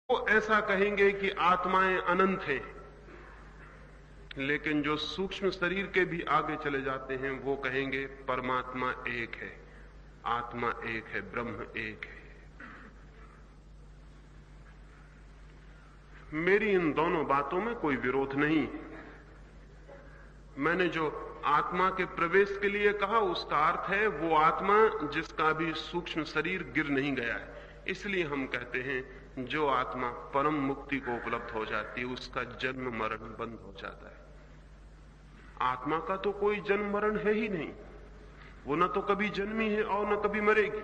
वो ऐसा कहेंगे कि आत्माएं अनंत हैं, लेकिन जो सूक्ष्म शरीर के भी आगे चले जाते हैं वो कहेंगे परमात्मा एक है, आत्मा एक है, ब्रह्म एक है। मेरी इन दोनों बातों में कोई विरोध नहीं। मैंने जो आत्मा के प्रवेश के लिए कहा उसका अर्थ है वो आत्मा जिसका भी सूक्ष्म शरीर गिर नहीं गया है। इसलिए हम कहते हैं जो आत्मा परम मुक्ति को उपलब्ध हो जाती है उसका जन्म मरण बंद हो जाता है। आत्मा का तो कोई जन्म मरण है ही नहीं, वो न तो कभी जन्मी है और न कभी मरेगी।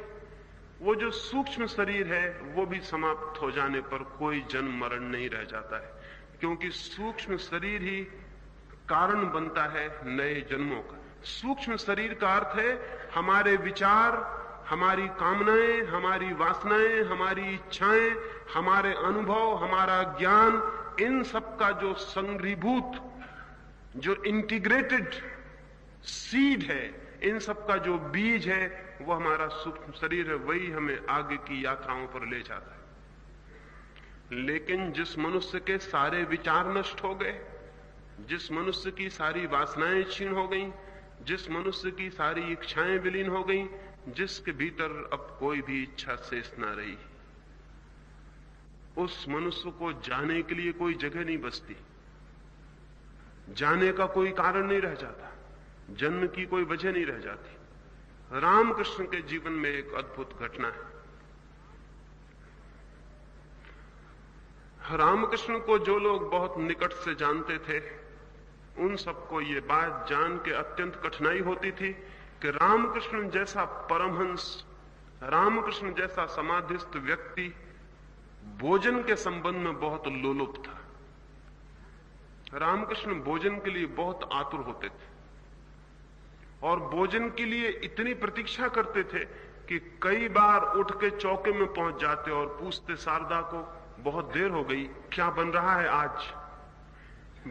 वो जो सूक्ष्म शरीर है वो भी समाप्त हो जाने पर कोई जन्म मरण नहीं रह जाता है, क्योंकि सूक्ष्म शरीर ही कारण बनता है नए जन्मों का। सूक्ष्म शरीर का अर्थ है हमारे विचार, हमारी कामनाएं, हमारी वासनाएं, हमारी इच्छाएं, हमारे अनुभव, हमारा ज्ञान, इन सब का जो संग्रीभूत, जो इंटीग्रेटेड सीड है, इन सब का जो बीज है वो हमारा सूक्ष्म शरीर है। वही हमें आगे की यात्राओं पर ले जाता है। लेकिन जिस मनुष्य के सारे विचार नष्ट हो गए, जिस मनुष्य की सारी वासनाएं क्षीण हो गईं, जिस मनुष्य की सारी इच्छाएं विलीन हो गईं, जिसके भीतर अब कोई भी इच्छा शेष ना रही, उस मनुष्य को जाने के लिए कोई जगह नहीं बचती, जाने का कोई कारण नहीं रह जाता, जन्म की कोई वजह नहीं रह जाती। रामकृष्ण के जीवन में एक अद्भुत घटना है। रामकृष्ण को जो लोग बहुत निकट से जानते थे उन सबको ये बात जान के अत्यंत कठिनाई होती थी कि रामकृष्ण जैसा परमहंस, रामकृष्ण जैसा समाधिस्थ व्यक्ति भोजन के संबंध में बहुत लोलुप था। रामकृष्ण भोजन के लिए बहुत आतुर होते थे और भोजन के लिए इतनी प्रतीक्षा करते थे कि कई बार उठ के चौके में पहुंच जाते और पूछते शारदा को, बहुत देर हो गई, क्या बन रहा है आज?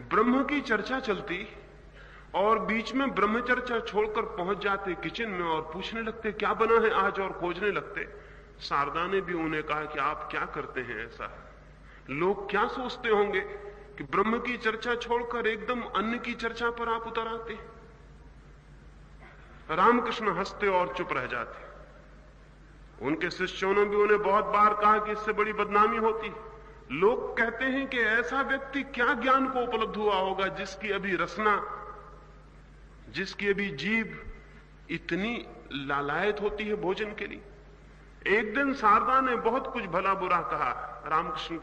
ब्रह्म की चर्चा चलती और बीच में ब्रह्म चर्चा छोड़कर पहुंच जाते किचन में और पूछने लगते क्या बना है आज, और खोजने लगते। शारदा ने भी उन्हें कहा कि आप क्या करते हैं ऐसा? लोग क्या सोचते होंगे कि ब्रह्म की चर्चा छोड़कर एकदम अन्न की चर्चा पर आप उतर आते। रामकृष्ण हंसते और चुप रह जाते। उनके शिष्यों ने भी उन्हें बहुत बार कहा कि इससे बड़ी बदनामी होती। लोग कहते हैं कि ऐसा व्यक्ति क्या ज्ञान को उपलब्ध हुआ होगा जिसकी अभी रसना, जिसकी अभी जीभ इतनी लालायत होती है भोजन के लिए। एक दिन शारदा ने बहुत कुछ भला बुरा कहा रामकृष्ण